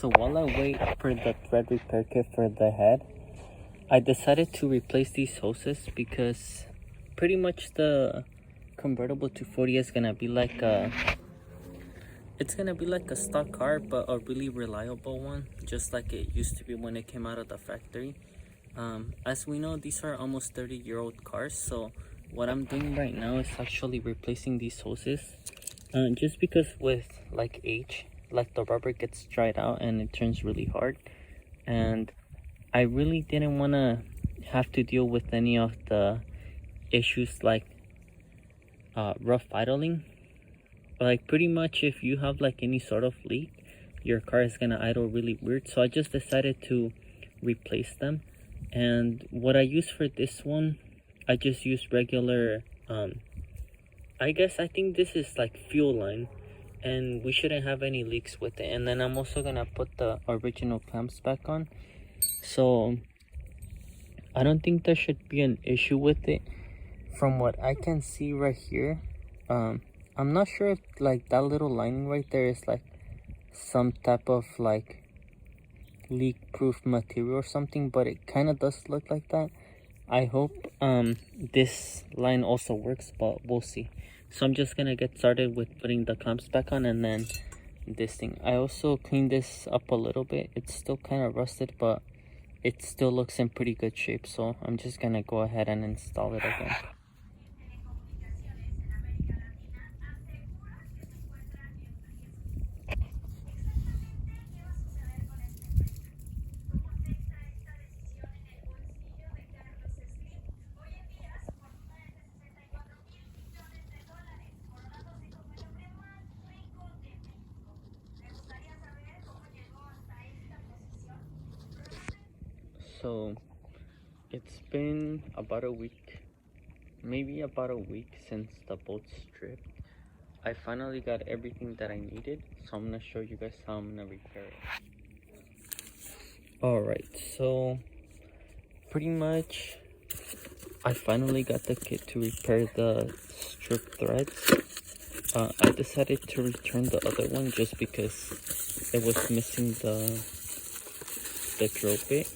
So while I wait for the thread repair kit for the head, I decided to replace these hoses because pretty much the convertible 240 is gonna be like a stock car, but a really reliable one, just like it used to be when it came out of the factory. As we know, these are almost 30-year-old cars, so what I'm doing right now is actually replacing these hoses. Just because with like age, like the rubber gets dried out and it turns really hard, and I really didn't want to have to deal with any of the issues like rough idling. Like pretty much if you have like any sort of leak, your car is gonna idle really weird. So I just decided to replace them. And what I use for this one, I just use regular I think this is like fuel line, and we shouldn't have any leaks with it. And then I'm also gonna put the original clamps back on, so I don't think there should be an issue with it. From what I can see right here, I'm not sure if like that little lining right there is like some type of like leak proof material or something, but it kind of does look like that. I hope this line also works, but we'll see. So I'm just gonna get started with putting the clamps back on, and then this thing. I also cleaned this up a little bit. It's still kind of rusted, but it still looks in pretty good shape, so I'm just gonna go ahead and install it again. So it's been about a week, maybe about a week since the bolt stripped. I finally got everything that I needed, so I'm gonna show you guys how I'm gonna repair it. Alright, so pretty much I finally got the kit to repair the stripped threads. I decided to return the other one just because it was missing the drill bit,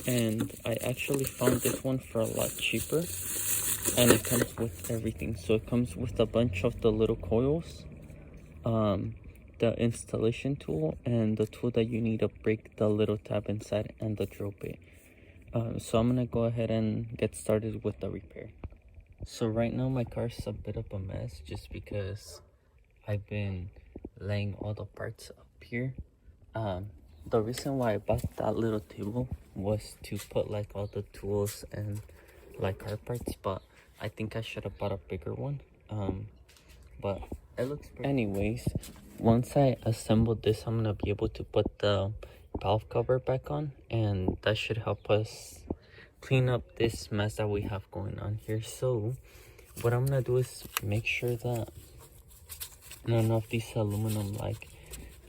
and I actually found this one for a lot cheaper, and it comes with everything. So it comes with a bunch of the little coils, the installation tool, and the tool that you need to break the little tab inside, and the drill bit. So I'm gonna go ahead and get started with the repair. So right now my car's a bit of a mess just because I've been laying all the parts up here. The reason why I bought that little table was to put like all the tools and like car parts, but I think I should have bought a bigger one. But it looks pretty. Anyways, once I assemble this, I'm gonna be able to put the valve cover back on, and that should help us clean up this mess that we have going on here. So what I'm gonna do is make sure that none of these aluminum like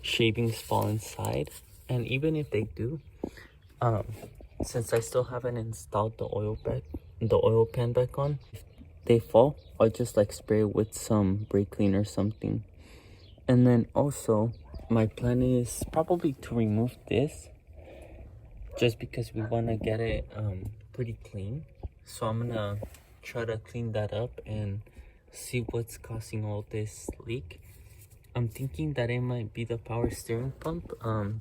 shavings fall inside, and even if they do, since I still haven't installed the oil pan back on, if they fall, I'll just like spray it with some brake cleaner or something. And then also my plan is probably to remove this just because we want to get it pretty clean. So I'm gonna try to clean that up and see what's causing all this leak. I'm thinking that it might be the power steering pump,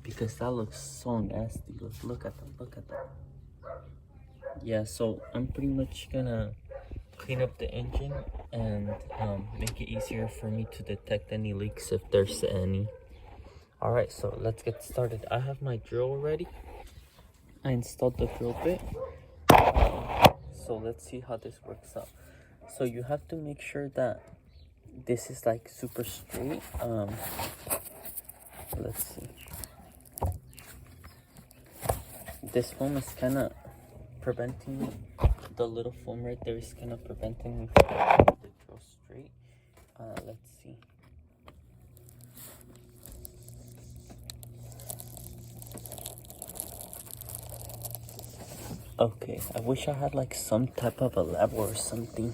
because that looks so nasty. Look at that. Yeah, so I'm pretty much gonna clean up the engine and make it easier for me to detect any leaks if there's any. Alright, so let's get started. I have my drill ready. I installed the drill bit. So let's see how this works out. So you have to make sure that this is like super straight. Let's see. This foam is kind of preventing me. The little foam right there is kind of preventing me from getting the drill straight. Let's see. Okay, I wish I had like some type of a lever or something.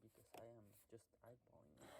Because I am just eyeballing it.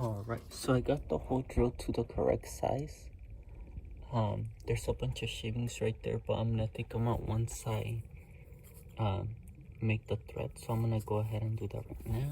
Alright, so I got the whole drill to the correct size. There's a bunch of shavings right there, but I'm gonna take them out once I make the thread. So I'm gonna go ahead and do that right now.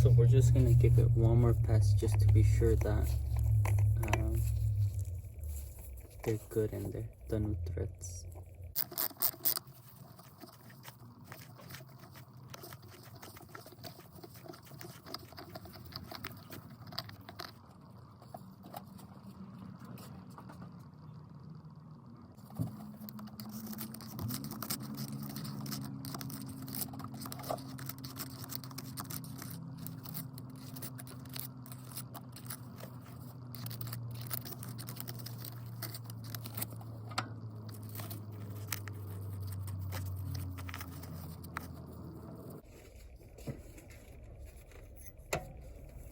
So we're just gonna give it one more pass just to be sure that they're good in there, the new threads.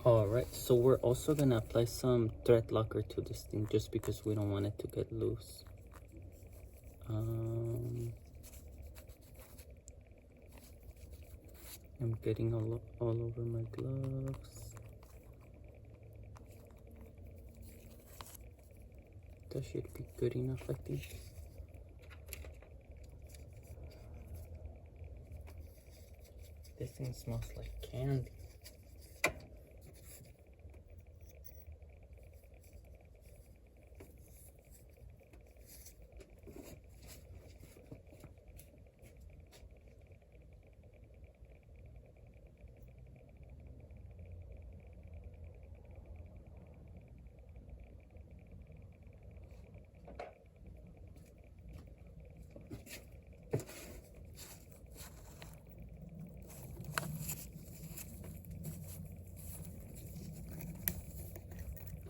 Alright, so we're also gonna apply some thread locker to this thing just because we don't want it to get loose. I'm getting all over my gloves. That should be good enough, I think. This thing smells like candy.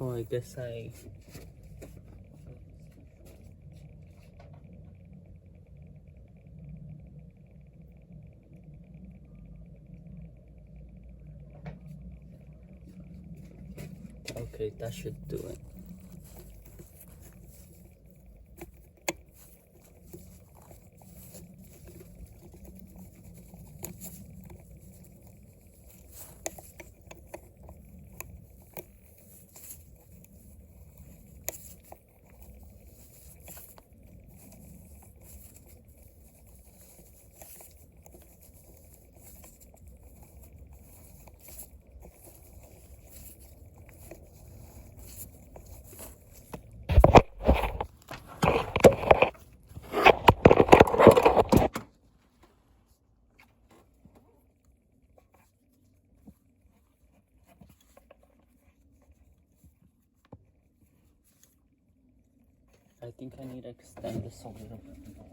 Oh, I guess okay, that should do it. I think I need to extend this a little bit more.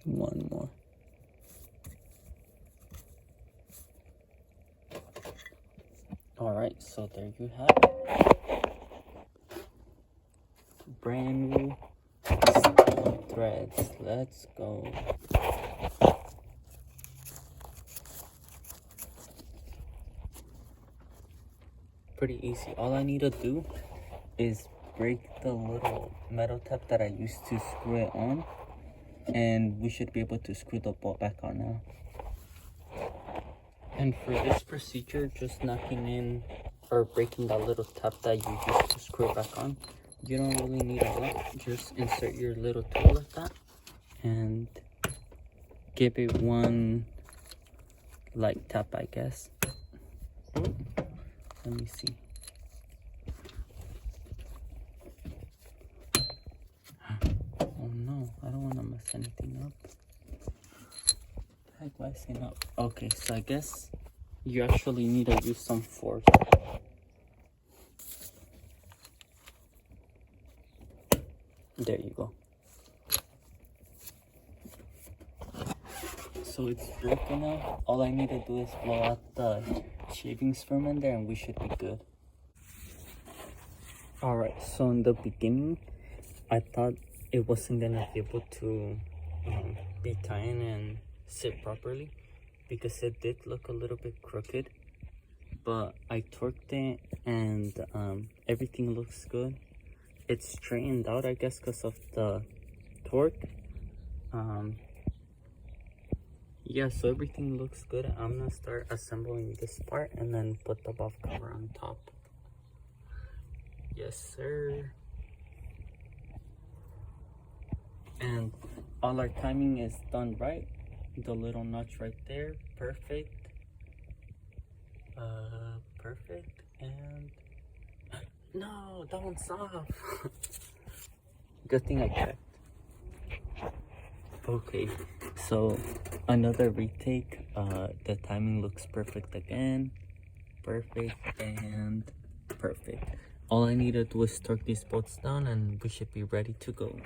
One more. Alright, so there you have it. Brand new threads. Let's go. Pretty easy. All I need to do is break the little metal tab that I used to screw it on, and we should be able to screw the bolt back on now. And for this procedure, just knocking in or breaking that little tab that you used to screw it back on, you don't really need a lot. Just insert your little tool like that and give it one light tap, I guess. Let me see. Oh no, I don't want to mess anything up. Heck, why is it not? Okay, so I guess you actually need to use some force. There you go. So it's broken now. All I need to do is blow out the shavings from in there and we should be good. Alright, so in the beginning, I thought it wasn't gonna be able to be tying and sit properly because it did look a little bit crooked, but I torqued it and everything looks good. It's straightened out, I guess, because of the torque. Yeah, so everything looks good. I'm gonna start assembling this part and then put the buff cover on top. Yes, sir. And all our timing is done right. The little notch right there, perfect. Perfect. And no, that one's off. Good thing I checked. Okay, so another retake. The timing looks perfect again. Perfect and perfect. All I need to do is torque these bolts down and we should be ready to go.